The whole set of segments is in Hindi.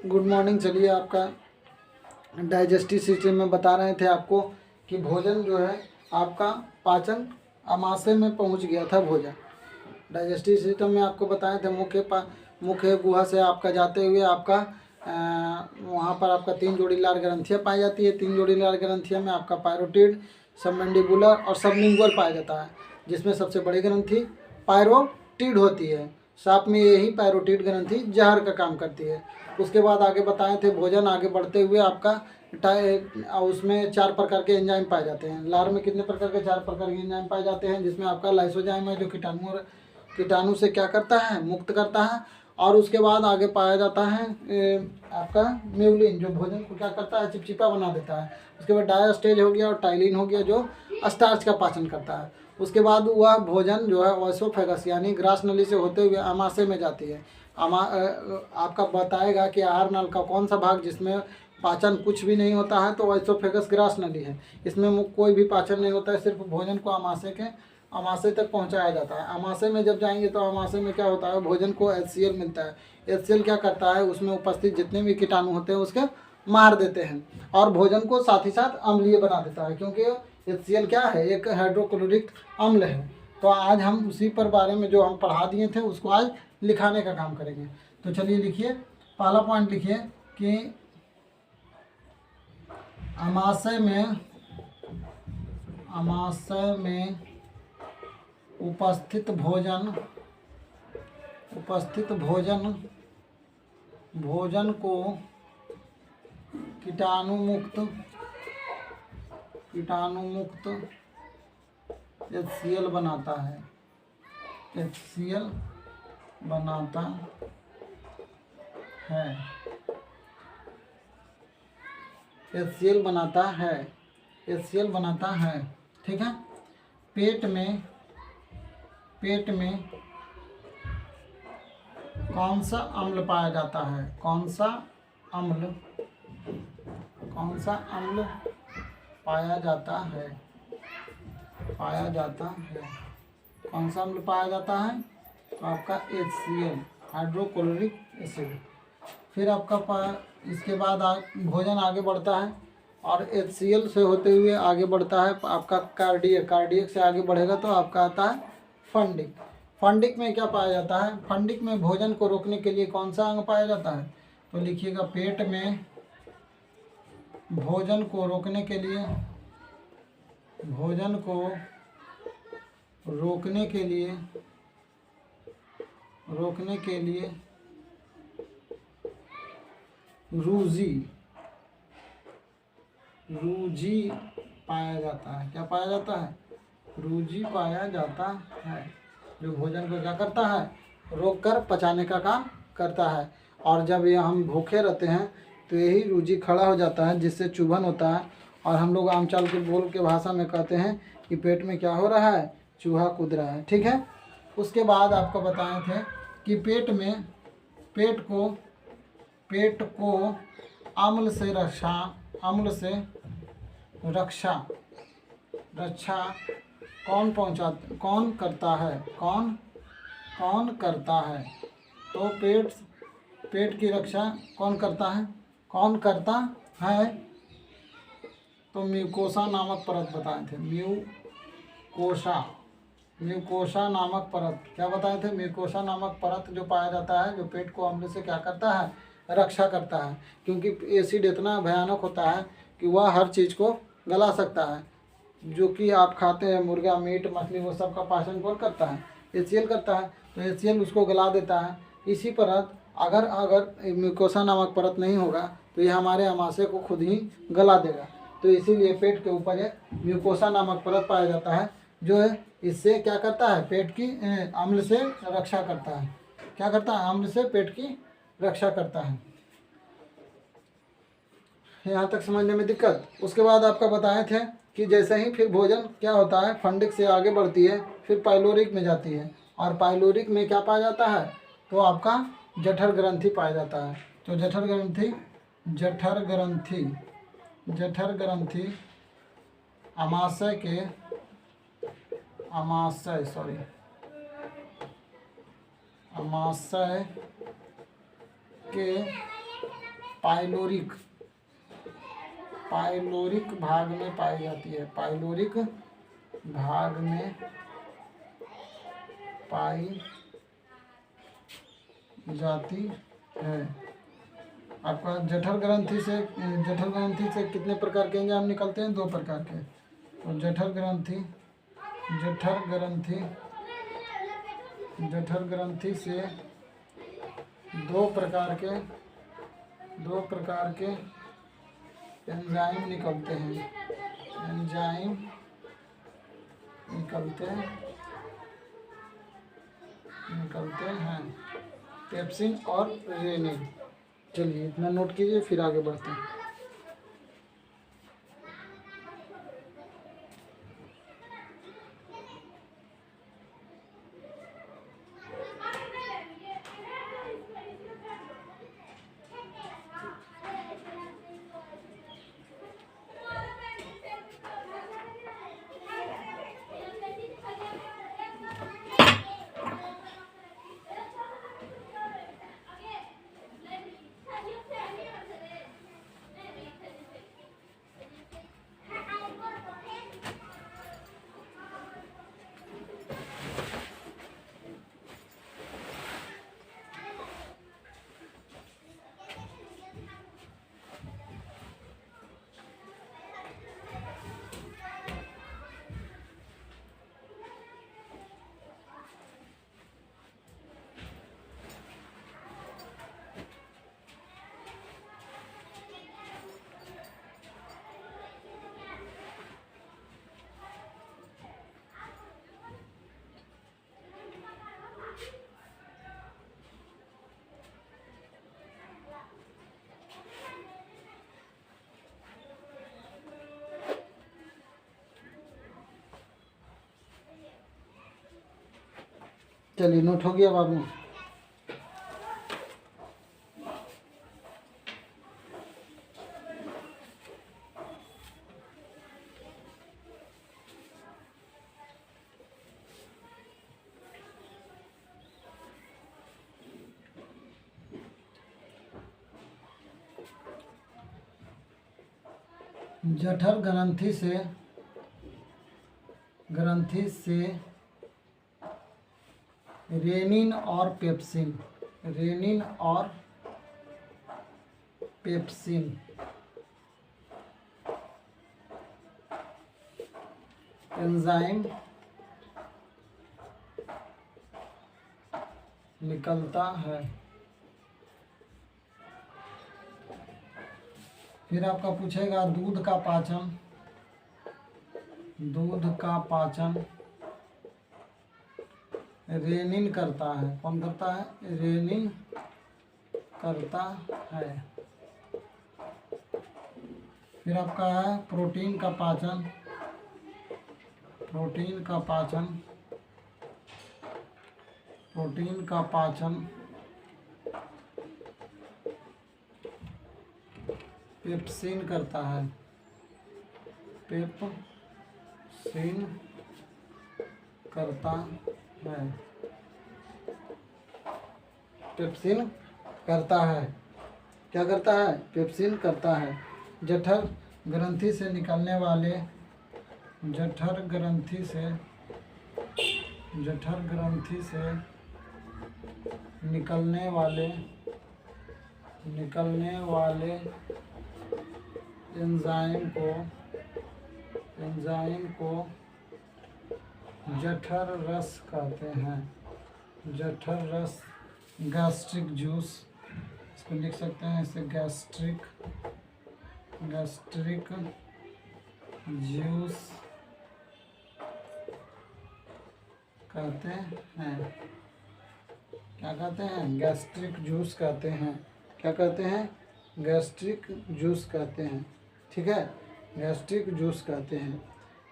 Good morning. चलिए आपका डाइजेस्टिव सिस्टम में बता रहे थे आपको कि भोजन जो है आपका पाचन आमाशय में पहुंच गया था। भोजन डाइजेस्टिव सिस्टम में आपको बताए थे मुख्य गुहा से आपका जाते हुए आपका वहाँ पर आपका 3 जोड़ी लार ग्रंथियाँ पाई जाती है। 3 जोड़ी लार ग्रंथियाँ में आपका पायरोटिड, सबमैंडिबुलर और सबलिंगुअल पाया जाता है, जिसमें सबसे बड़ी ग्रंथि पायरोटिड होती है। सांप में यही पायरोटिड ग्रंथि जहर का काम करती है। उसके बाद आगे बताए थे भोजन आगे बढ़ते हुए आपका उसमें 4 प्रकार के एंजाइम पाए जाते हैं। लार में कितने प्रकार के? 4 प्रकार के एंजाइम पाए जाते हैं, जिसमें आपका लाइसोजाइम है जो कीटाणु से क्या करता है? मुक्त करता है। और उसके बाद आगे पाया जाता है आपका म्यूलिन, जो भोजन को क्या करता है? चिपचिपा बना देता है। उसके बाद डायास्टेज हो गया और टाइलिन हो गया, जो स्टार्च का पाचन करता है। उसके बाद वह भोजन जो है ओएसोफेगस यानी ग्रास नली से होते हुए आमाशय में जाती है। आपका बताएगा कि आहार नल का कौन सा भाग जिसमें पाचन कुछ भी नहीं होता है, तो ओएसोफेगस ग्रास नली है। इसमें कोई भी पाचन नहीं होता है, सिर्फ भोजन को आमाशय तक पहुंचाया जाता है। आमाशय में जब जाएंगे तो आमाशय में क्या होता है? भोजन को HCl मिलता है। HCl क्या करता है? उसमें उपस्थित जितने भी कीटाणु होते हैं उसके मार देते हैं और भोजन को साथ ही साथ अम्लीय बना देता है, क्योंकि HCl क्या है? एक हाइड्रोक्लोरिक अम्ल है। तो आज हम उसी पर बारे में जो हम पढ़ा दिए थे उसको आज लिखाने का काम करेंगे। तो चलिए लिखिए, पहला पॉइंट लिखिए कि आमाशय में उपस्थित भोजन को कीटाणु मुक्त HCl बनाता है। HCl बनाता है। HCl बनाता है। ठीक है। पेट में कौन सा अम्ल पाया जाता है? कौन सा अम्ल पाया जाता है? कौन सा अम्ल पाया जाता है? तो आपका HCl, हाइड्रोक्लोरिक एसिड। फिर आपका इसके बाद भोजन आगे बढ़ता है और HCl से होते हुए आगे बढ़ता है आपका कार्डियक से आगे बढ़ेगा तो आपका आता है फंडिक में क्या पाया जाता है? फंडिक में भोजन को रोकने के लिए कौन सा अंग पाया जाता है? तो लिखिएगा, पेट में भोजन को रोकने के लिए रूजी पाया जाता है। क्या पाया जाता है? रूजी पाया जाता है, जो भोजन को क्या करता है? रोककर पचाने का काम करता है। और जब ये हम भूखे रहते हैं तो यही रूजी खड़ा हो जाता है, जिससे चुभन होता है और हम लोग आमचाल के बोल के भाषा में कहते हैं कि पेट में क्या हो रहा है? चूहा कूद रहा है। ठीक है। उसके बाद आपको बताए थे कि पेट को अम्ल से रक्षा कौन करता है? तो पेट की रक्षा कौन करता है? तो म्यूकोसा नामक परत बताए थे। म्यूकोसा नामक परत क्या बताए थे? म्यूकोसा नामक परत जो पाया जाता है, जो पेट को अम्ल से क्या करता है? रक्षा करता है। क्योंकि एसिड इतना भयानक होता है कि वह हर चीज़ को गला सकता है। जो कि आप खाते हैं मुर्गा, मीट, मछली, वो सब का पाचन कौन करता है? HCl करता है। तो HCl उसको गला देता है। इसी परत अगर म्यूकोसा नामक परत नहीं होगा तो ये हमारे आमाशय को खुद ही गला देगा। तो इसीलिए पेट के ऊपर एक म्यूकोसा नामक परत पाया जाता है, जो है इससे क्या करता है? पेट की अम्ल से रक्षा करता है। क्या करता है? अम्ल से पेट की रक्षा करता है। यहाँ तक समझने में दिक्कत? उसके बाद आपका बताए थे कि जैसे ही फिर भोजन क्या होता है? फंडिक से आगे बढ़ती है, फिर पाइलोरिक में जाती है। और पाइलोरिक में क्या पाया जाता है? तो आपका जठर ग्रंथि पाया जाता है। तो जठर ग्रंथि आमाशय के पाइलोरिक भाग में पाई जाती है। पाइलोरिक भाग में पाई जाती है। आपका जठर ग्रंथि से कितने प्रकार के एंजाइम निकलते हैं? 2 प्रकार के। तो जठर ग्रंथि से दो प्रकार के एंजाइम निकलते हैं, पेप्सिन और रेनिन। चलिए इतना नोट कीजिए, फिर आगे बढ़ते हैं। चलिए नोट हो गया बाबू। जठर ग्रंथि से रेनिन और पेप्सिन एंजाइम निकलता है। फिर आपका पूछेगा दूध का पाचन रेनिन करता है। कौन करता है? रेनिन करता है। फिर आपका है प्रोटीन का पाचन पेप्सिन करता है। क्या करता है? पेप्सिन करता है। जठर ग्रंथि से निकलने वाले एंजाइम को जठर रस कहते हैं। गैस्ट्रिक जूस, इसको लिख सकते हैं इसे गैस्ट्रिक जूस कहते हैं। क्या कहते हैं? गैस्ट्रिक जूस कहते हैं। क्या कहते हैं? गैस्ट्रिक जूस कहते हैं। ठीक है, गैस्ट्रिक जूस कहते हैं।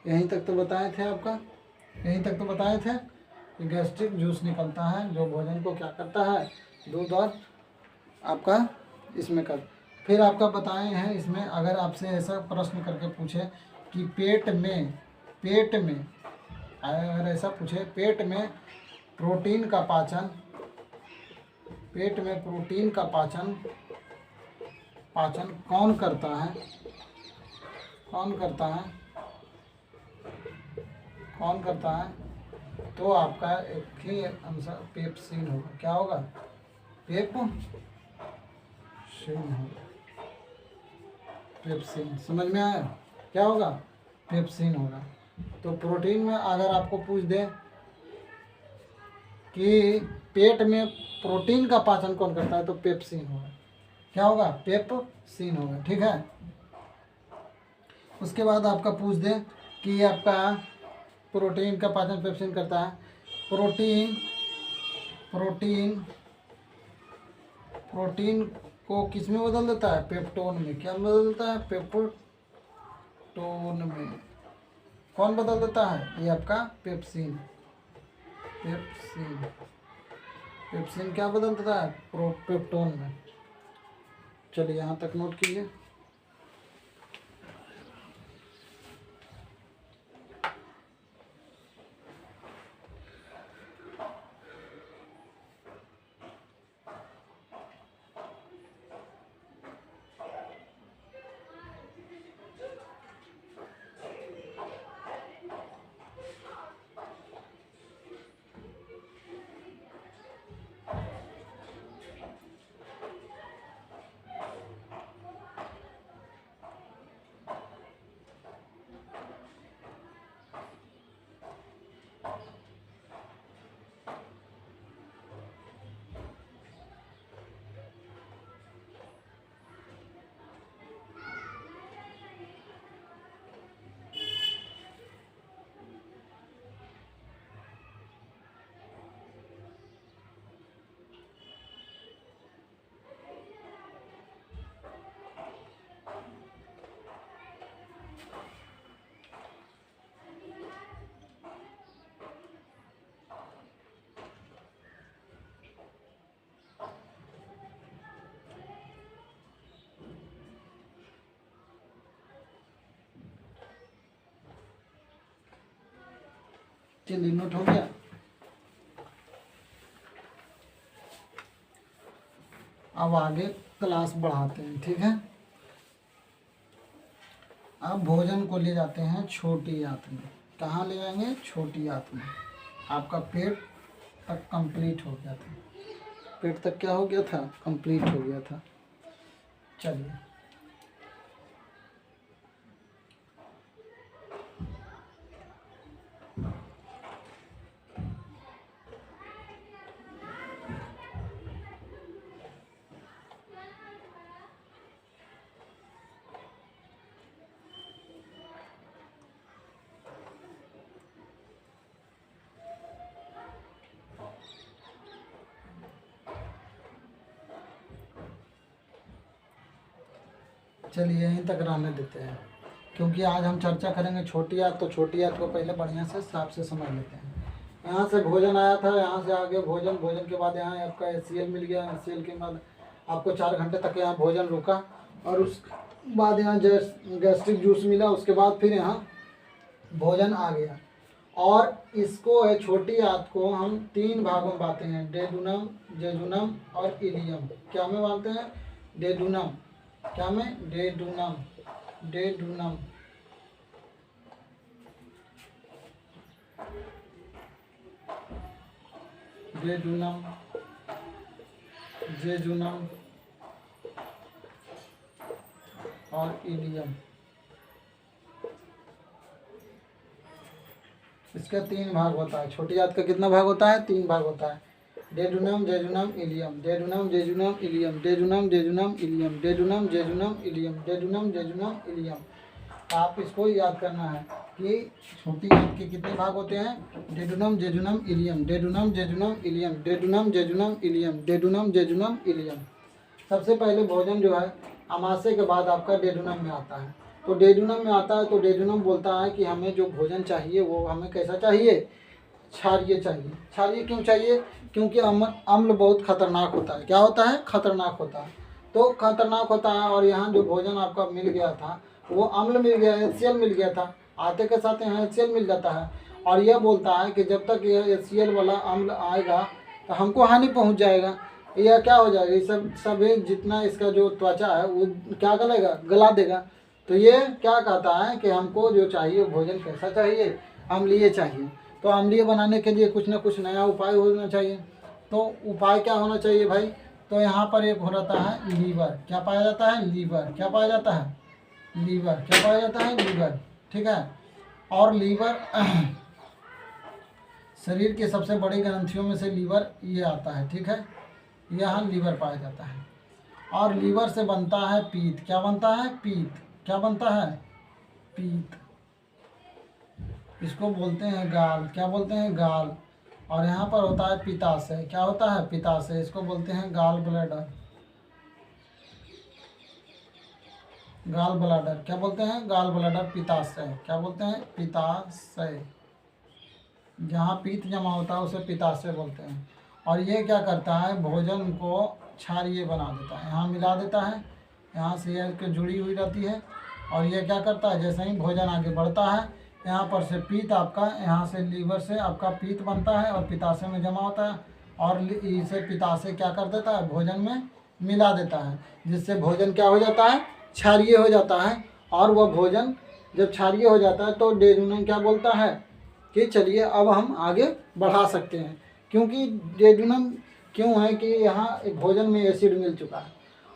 यहीं तक तो बताए थे कि गैस्ट्रिक जूस निकलता है, जो भोजन को क्या करता है? दूध और आपका इसमें कर। फिर आपका बताए हैं इसमें, अगर आपसे ऐसा प्रश्न करके पूछे कि पेट में अगर ऐसा पूछे पेट में प्रोटीन का पाचन पाचन कौन करता है, कौन करता है, कौन करता है, तो आपका एक ही आंसर पेप्सिन होगा। क्या होगा? पेप्सिन होगा। पेप्सिन समझ में आया? क्या होगा? पेप्सिन होगा। तो प्रोटीन में अगर आपको पूछ दे कि पेट में प्रोटीन का पाचन कौन करता है, तो पेप्सिन होगा। क्या होगा? पेप्सिन होगा। ठीक है। उसके बाद आपका पूछ दे कि आपका प्रोटीन का पाचन पेप्सिन करता है। प्रोटीन प्रोटीन प्रोटीन को किस में बदल देता है? पेप्टोन में। क्या बदल देता है? पेप्टोन में। कौन बदल देता है? ये आपका पेप्सिन। पेप्सिन पेप्सिन क्या बदल देता है? पेप्टोन में। चलिए यहाँ तक नोट कीजिए। चलिए नोट हो गया। अब आगे क्लास बढ़ाते हैं। ठीक है। अब भोजन को ले जाते हैं छोटी आंत में। कहाँ ले जाएंगे? छोटी आंत में। आपका पेट तक कंप्लीट हो गया था। पेट तक क्या हो गया था? कंप्लीट हो गया था। चलिए चलिए यहीं तक रहने देते हैं, क्योंकि आज हम चर्चा करेंगे छोटी आंत। तो छोटी आंत को पहले बढ़िया से साफ से समझ लेते हैं। यहाँ से भोजन आया था, यहाँ से आगे भोजन, भोजन के बाद यहाँ आपका HCl मिल गया। HCl के बाद आपको 4 घंटे तक यहाँ भोजन रुका, और उस बाद यहाँ गैस्ट्रिक जूस मिला। उसके बाद फिर यहाँ भोजन आ गया। और इसको है छोटी आंत को हम 3 भागों में बांटते हैं: डेडुनम, जेजुनम और इलियम। क्या में बांटते हैं? डेडुनम। क्या में? डेडुनम। डेडुनम डेडुनम, जेजुनम और इलियम। इसका 3 भाग होता है। छोटी आंत का कितना भाग होता है? 3 भाग होता है: duodenum, jejunum, ileum. Duodenum, jejunum, ileum. Duodenum, jejunum, ileum. Duodenum, jejunum, ileum. Duodenum, jejunum, ileum. आप इसको याद करना है कि छोटी आंत के कितने भाग होते हैं? Duodenum, jejunum, ileum. Duodenum, jejunum, ileum. Duodenum, jejunum, ileum. Duodenum, jejunum, ileum. सबसे पहले भोजन जो है अमाशय के बाद आपका डेडुनम में आता है। तो डेडुनम में आता है तो डेडुनम बोलता है कि हमें जो भोजन चाहिए वो हमें कैसा चाहिए? क्षारीय चाहिए। क्षारीय क्यों चाहिए? क्योंकि अम्ल बहुत खतरनाक होता है। क्या होता है? खतरनाक होता है। तो खतरनाक होता है, और यहाँ जो भोजन आपका मिल गया था वो अम्ल मिल गया, HCl मिल गया था। आते के साथ यहाँ HCl मिल जाता है, और यह बोलता है कि जब तक यह HCl वाला अम्ल आएगा तो हमको हानि पहुँच जाएगा। यह क्या हो जाएगा, ये सभी जितना इसका जो त्वचा है वो क्या करेगा, गला देगा। तो ये क्या कहता है कि हमको जो चाहिए भोजन कैसा चाहिए, अम्लीय चाहिए। तो अम्लीय बनाने के लिए कुछ ना कुछ नया उपाय होना चाहिए। तो उपाय क्या होना चाहिए भाई, तो यहाँ पर एक हो जाता है लीवर। क्या पाया जाता है, लीवर। क्या पाया जाता है, लीवर। क्या पाया जाता है, लीवर। ठीक है। और लीवर शरीर के सबसे बड़ी ग्रंथियों में से लीवर ये आता है। ठीक है, यहाँ लीवर पाया जाता है। और लीवर से बनता है पीत। क्या बनता है, पीत। क्या बनता है, पीत। इसको बोलते हैं गाल। क्या बोलते हैं, गाल। और यहाँ पर होता है पित्ताशय। क्या होता है, पित्ताशय। इसको बोलते हैं गाल ब्लैडर। गाल ब्लैडर क्या बोलते हैं, गाल ब्लैडर। पित्ताशय क्या बोलते हैं, पित्ताशय। जहाँ पीत जमा होता है उसे पित्ताशय बोलते हैं। और ये क्या करता है, भोजन को क्षारीय बना देता है। यहाँ मिला देता है, यहाँ से ये जुड़ी हुई रहती है। और ये क्या करता है, जैसे ही भोजन आगे बढ़ता है यहाँ पर से पीत आपका, यहाँ से लीवर से आपका पीत बनता है और पित्ताशय में जमा होता है। और इसे पित्ताशय क्या कर देता है, भोजन में मिला देता है, जिससे भोजन क्या हो जाता है, क्षारीय हो जाता है। और वह भोजन जब क्षारीय हो जाता है तो डेजुनम क्या बोलता है कि चलिए अब हम आगे बढ़ा सकते हैं। क्योंकि डेजुनम क्यों है कि यहाँ एक भोजन में एसिड मिल चुका है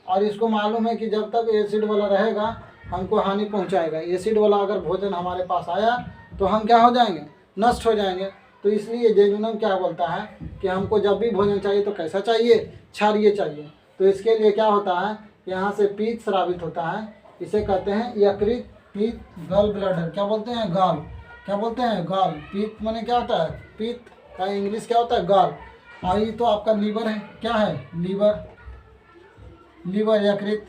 और इसको मालूम है कि जब तक एसिड वाला रहेगा हमको हानि पहुँचाएगा। एसिड वाला अगर भोजन हमारे पास आया तो हम क्या हो जाएंगे, नष्ट हो जाएंगे। तो इसलिए डेजुनम क्या बोलता है कि हमको जब भी भोजन चाहिए तो कैसा चाहिए, क्षारीय चाहिए। तो इसके लिए क्या होता है, यहाँ से पीत स्रावित होता है, इसे कहते हैं यकृत पीत गॉल ब्लैडर। क्या बोलते हैं, गाल। क्या बोलते हैं, गाल। पीत माने क्या होता है, पीत का इंग्लिश क्या होता है, गाल। और ये तो आपका लीवर है। क्या है, लीवर। लीवर यकृत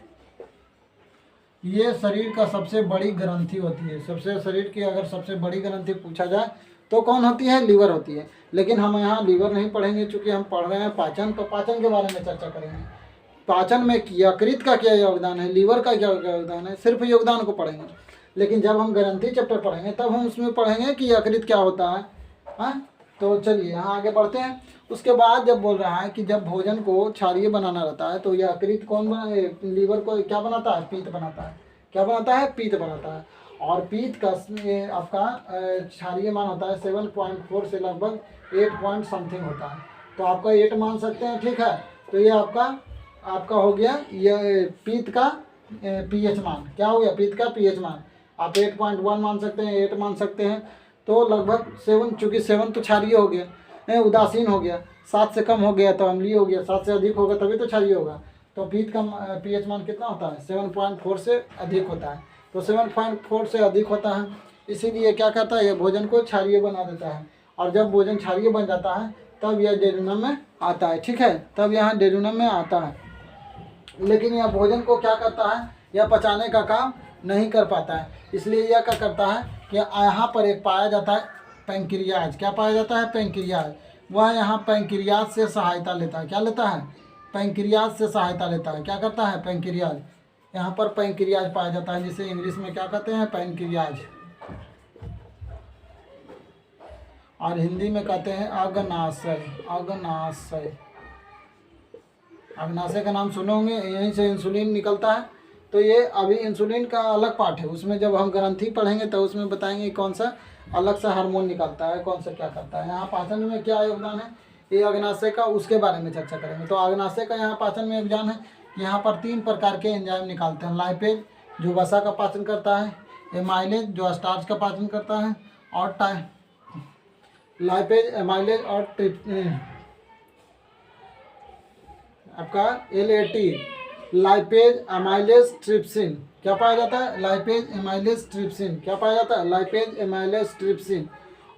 ये शरीर का सबसे बड़ी ग्रंथि होती है। सबसे शरीर की अगर सबसे बड़ी ग्रंथि पूछा जाए तो कौन होती है, लीवर होती है। लेकिन हम यहाँ लीवर नहीं पढ़ेंगे, चूँकि हम पढ़ रहे हैं पाचन, तो पाचन के बारे में चर्चा करेंगे। पाचन में यकृत का क्या योगदान है, लीवर का क्या योगदान है, सिर्फ योगदान को पढ़ेंगे। लेकिन जब हम ग्रंथि चैप्टर पढ़ेंगे तब हम उसमें पढ़ेंगे कि यकृत क्या होता है। हाँ, तो चलिए यहाँ आगे बढ़ते हैं। उसके बाद जब बोल रहा है कि जब भोजन को क्षारीय बनाना रहता है तो यकृत कौन लीवर को क्या बनाता है, पीत बनाता है। क्या बनाता है, पीत बनाता है। और पीत का आपका क्षारीय मान होता है 7.4 से लगभग 8 पॉइंट समथिंग होता है। तो आपका 8 मान सकते हैं। ठीक है, तो ये आपका हो गया ये पीत का पीएच मान। क्या हो गया, पीत का पीएच मान। आप 8.1 मान सकते हैं, 8 मान सकते हैं। तो लगभग 7, चूँकि 7 तो क्षारीय हो गया, उदासीन हो गया। 7 से कम हो गया तो अम्लीय हो गया, 7 से अधिक होगा तभी तो क्षारीय होगा। तो पीत का पीएच मान कितना होता है, 7.4 से अधिक होता है। तो 7.4 से अधिक होता है, इसीलिए क्या कहता है, यह भोजन को क्षारीय बना देता है। और जब भोजन क्षारीय बन जाता है तब यह डेजुनम में आता है। ठीक है, तब यहाँ डेजुनम में आता है। लेकिन यह भोजन को क्या करता है, यह पचाने का काम नहीं कर पाता है। इसलिए यह क्या करता है कि यहाँ पर एक पाया जाता है पैंक्रियाज। क्या पाया जाता है, पैंक्रियाज। वह यहाँ पैंक्रियाज से सहायता लेता है। क्या लेता है, पैंक्रियाज से सहायता लेता है। क्या करता है, पैंक्रियाज। यहाँ पर पैंक्रियाज पाया जाता है, जिसे इंग्लिश में क्या कहते हैं, पैंक्रियाज। और हिंदी में कहते हैं अग्नाशय। अग्नाशय, अग्नाशय का नाम सुने होंगे, यहीं से इंसुलिन निकलता है। तो ये अभी इंसुलिन का अलग पार्ट है, उसमें जब हम ग्रंथि पढ़ेंगे तो उसमें बताएंगे कौन सा अलग सा हार्मोन निकलता है, कौन सा क्या करता है। यहाँ पाचन में क्या योगदान है, ये अग्नाशय का, उसके बारे में चर्चा करेंगे। तो अग्नाशय का यहाँ पाचन में योगदान है। यहाँ पर 3 प्रकार के एंजाइम निकालते हैं। लाइपेज जो वसा का पाचन करता है, एमाइलेज जो स्टार्च का पाचन करता है, और लाइपेज, एमाइलेज और आपका LAT, लाइपेज, एमाइलेज, ट्रिप्सिन। क्या पाया जाता है, लाइपेज, एमाइलेज, ट्रिप्सिन। क्या पाया जाता है, लाइपेज, एमाइलेज, ट्रिप्सिन।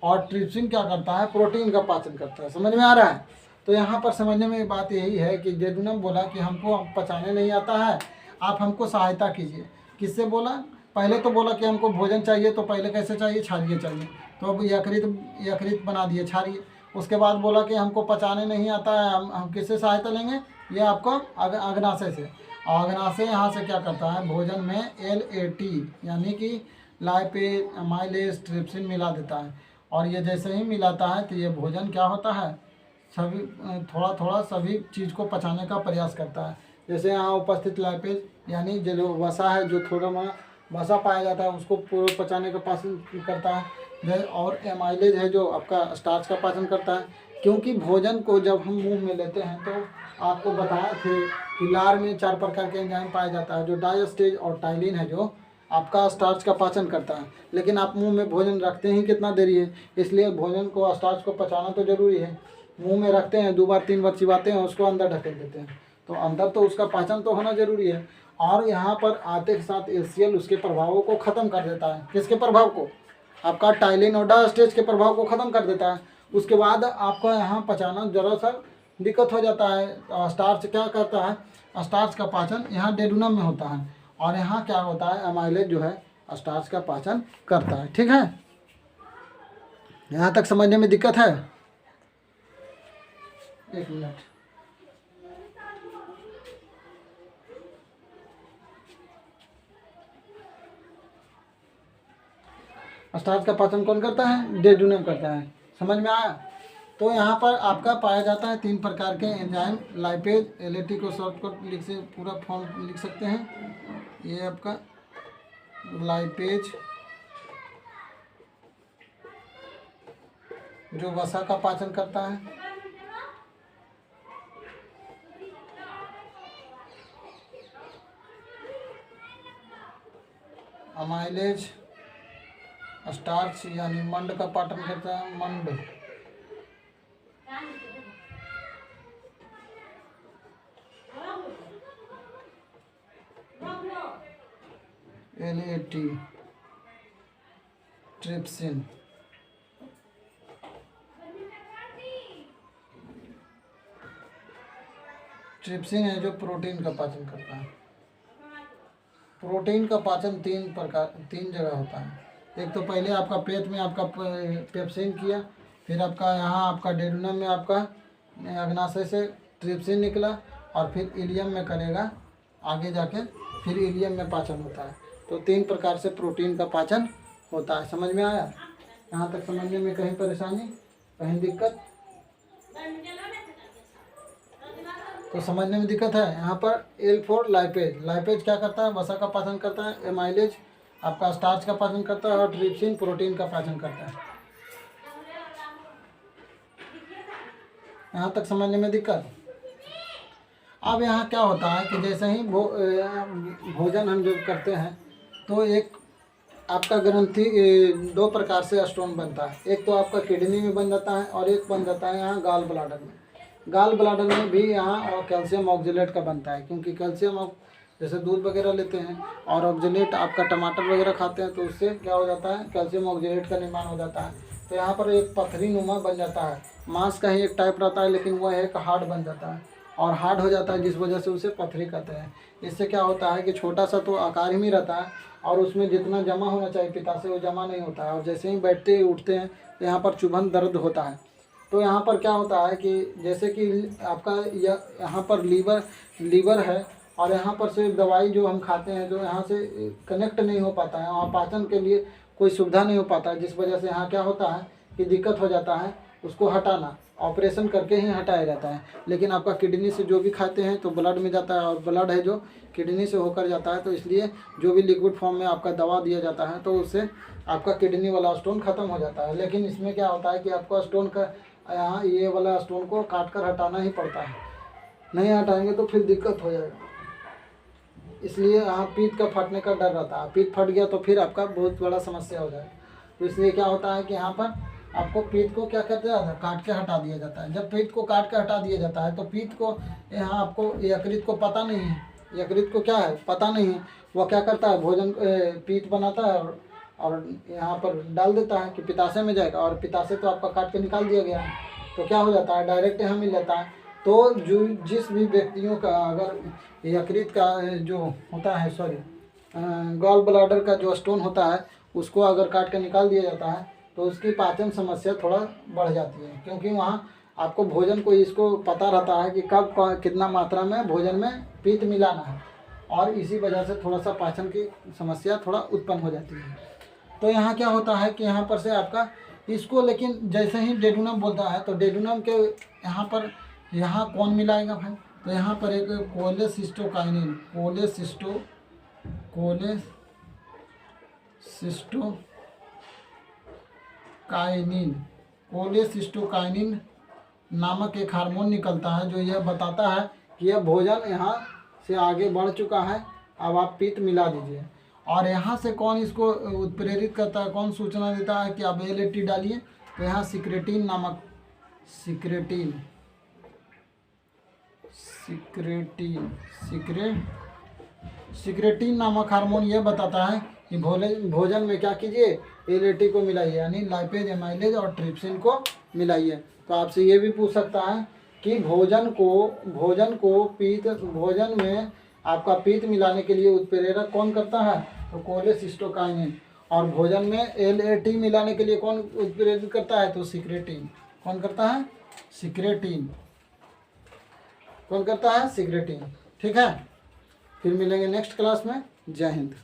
और ट्रिप्सिन क्या करता है, प्रोटीन का पाचन करता है। समझ में आ रहा है। तो यहाँ पर समझने में बात यही है कि डेजुनम बोला कि हमको पचाने नहीं आता है, आप हमको सहायता कीजिए। किससे बोला, पहले तो बोला कि हमको भोजन चाहिए, तो पहले कैसे चाहिए, क्षारीय चाहिए। तो अब यकृत बना दिए क्षारीय। उसके बाद बोला कि हमको पचाने नहीं आता है, हम किससे सहायता लेंगे, ये आपको अग्नाशय से। और अग्नाशय यहाँ से क्या करता है, भोजन में LAT यानी कि लाइपेज, एमाइलेज, ट्रिप्सिन मिला देता है। और ये जैसे ही मिलाता है तो ये भोजन क्या होता है, सभी थोड़ा थोड़ा सभी चीज़ को पचाने का प्रयास करता है। जैसे यहाँ उपस्थित लाइपेज यानी जो वसा है, जो थोड़ा मोड़ा वसा पाया जाता है, उसको पूरा पचाने का पाचन करता है। और एमाइलेज है जो आपका स्टार्च का पाचन करता है। क्योंकि भोजन को जब हम मुंह में लेते हैं तो आपको बताए थे कि लार में 4 प्रकार के एंजाइम पाया जाता है, जो डायस्टेज और टाइलिन है जो आपका स्टार्च का पाचन करता है। लेकिन आप मुंह में भोजन रखते ही कितना देरी है, इसलिए भोजन को स्टार्च को पचाना तो जरूरी है। मुंह में रखते हैं, 2 बार 3 बार चिबाते हैं, उसको अंदर ढकेल देते हैं, तो अंदर तो उसका पाचन तो होना जरूरी है। और यहाँ पर आते के साथ एलसीएल उसके प्रभावों को ख़त्म कर देता है। किसके प्रभाव को? आपका टाइलिन और डायस्टेज के प्रभाव को ख़त्म कर देता है। उसके बाद आपको यहाँ पचाना ज़रा सा दिक्कत हो जाता है। स्टार्च क्या करता है? स्टार्च का पाचन यहाँ डेडुनम में होता है, और यहाँ क्या होता है? एमाइलेज जो है स्टार्च का पाचन करता है। ठीक है, यहाँ तक समझने में दिक्कत है? एक मिनट। स्टार्च का पाचन कौन करता है? डेडुनम करता है। समझ में आया? तो यहाँ पर आपका पाया जाता है 3 प्रकार के एंजाइम, लाइपेज, एलएटी को शॉर्टकट लिख से पूरा फॉर्म लिख सकते हैं। ये आपका लाइपेज जो वसा का पाचन करता है, अमाइलेज स्टार्च यानी मंड का पाचन करता है, मंड, एलएटी, ट्रिप्सिन, ट्रिप्सिन है जो प्रोटीन का पाचन करता है। प्रोटीन का पाचन 3 जगह होता है। एक तो पहले आपका पेट में आपका पेप्सिन किया, फिर आपका यहाँ आपका डेडुनम में आपका अग्नाशय से ट्रिप्सिन निकला, और फिर इलियम में करेगा आगे जाके, फिर इलियम में पाचन होता है। तो 3 प्रकार से प्रोटीन का पाचन होता है। समझ में आया? यहाँ तक समझने में कहीं परेशानी, कहीं दिक्कत? तो समझने में दिक्कत है? यहाँ पर L4 लाइपेज, लाइपेज क्या करता है? वसा का पाचन करता है। एमाइलेज आपका स्टार्च का पाचन करता है, और ट्रिप्सिन प्रोटीन का पाचन करता है। यहाँ तक समझने में दिक्कत? अब यहाँ क्या होता है कि जैसे ही भोजन हम जब करते हैं तो एक आपका ग्रंथि 2 प्रकार से स्टोन बनता है। एक तो आपका किडनी में बन जाता है, और एक बन जाता है यहाँ गाल ब्लाडर में। गाल ब्लाडर में भी यहाँ और कैल्शियम ऑक्जेलेट का बनता है, क्योंकि कैल्शियम जैसे दूध वगैरह लेते हैं और ऑक्जेलेट आपका टमाटर वगैरह खाते हैं, तो उससे क्या हो जाता है? कैल्शियम ऑक्जेलेट का निर्माण हो जाता है। तो यहाँ पर एक पथरी नुमा बन जाता है। मांस का ही एक टाइप रहता है, लेकिन वह एक हार्ड बन जाता है, और हार्ड हो जाता है, जिस वजह से उसे पथरी कहते हैं। इससे क्या होता है कि छोटा सा तो आकार ही में रहता है, और उसमें जितना जमा होना चाहिए पित्ताशय वो जमा नहीं होता है, और जैसे ही बैठते उठते हैं तो यहाँ पर चुभन दर्द होता है। तो यहाँ पर क्या होता है कि जैसे कि आपका यहाँ पर लीवर है, और यहाँ पर से दवाई जो हम खाते हैं जो यहाँ से कनेक्ट नहीं हो पाता है, और पाचन के लिए कोई सुविधा नहीं हो पाता है, जिस वजह से यहाँ क्या होता है कि दिक्कत हो जाता है उसको हटाना। ऑपरेशन करके ही हटाया जाता है। लेकिन आपका किडनी से जो भी खाते हैं तो ब्लड में जाता है, और ब्लड है जो किडनी से होकर जाता है, तो इसलिए जो भी लिक्विड फॉर्म में आपका दवा दिया जाता है तो उससे आपका किडनी वाला स्टोन ख़त्म हो जाता है। लेकिन इसमें क्या होता है कि आपका स्टोन का यहाँ ये वाला स्टोन को काट कर हटाना ही पड़ता है, नहीं हटाएंगे तो फिर दिक्कत हो जाएगा। इसलिए यहाँ पीठ का फटने का डर रहता है। पीठ फट गया तो फिर आपका बहुत बड़ा समस्या हो जाएगा। तो इसलिए क्या होता है कि यहाँ पर आपको पीठ को क्या कहते हैं? काट के हटा दिया जाता है। जब पीठ को काट के हटा दिया जाता है तो पीठ को यहाँ आपको यकृत को पता नहीं है, यकृत को क्या है पता नहीं है, वह क्या करता है? भोजन पीठ बनाता है और यहाँ पर डाल देता है कि पित्ताशय में जाएगा, और पित्ताशय तो आपका काट के निकाल दिया गया है, तो क्या हो जाता है? डायरेक्ट यहाँ मिल जाता है। तो जो जिस भी व्यक्तियों का अगर यकृत का जो होता है गॉल ब्लाडर का जो स्टोन होता है उसको अगर काट के निकाल दिया जाता है तो उसकी पाचन समस्या थोड़ा बढ़ जाती है, क्योंकि वहाँ आपको भोजन को इसको पता रहता है कि कब कितना मात्रा में भोजन में पित्त मिलाना है, और इसी वजह से थोड़ा सा पाचन की समस्या थोड़ा उत्पन्न हो जाती है। तो यहाँ क्या होता है कि यहाँ पर से आपका इसको, लेकिन जैसे ही डेडुनम बोलता है तो डेडुनम के यहाँ कौन मिलाएगा भाई, तो यहाँ पर एक कोलेसिस्टोकाइनिन नामक एक हार्मोन निकलता है जो यह बताता है कि यह भोजन यहाँ से आगे बढ़ चुका है, अब आप पित्त मिला दीजिए। और यहाँ से कौन इसको उत्प्रेरित करता है, कौन सूचना देता है कि आप LAT डालिए, तो यहाँ सिक्रेटिन नामक हार्मोन यह बताता है कि भोजन में क्या कीजिए, LAT को मिलाइए, यानी लाइपेज, एमाइलेज और ट्रिप्सिन को मिलाइए। तो आपसे ये भी पूछ सकता है कि भोजन में आपका पित्त मिलाने के लिए उत्प्रेरक कौन करता है, तो कोलेसिस्टोकाइनिन। और भोजन में LAT मिलाने के लिए कौन उत्प्रेरित करता है, तो सिक्रेटिन। कौन करता है, सिक्रेटिन। ठीक है, फिर मिलेंगे नेक्स्ट क्लास में। जय हिंद।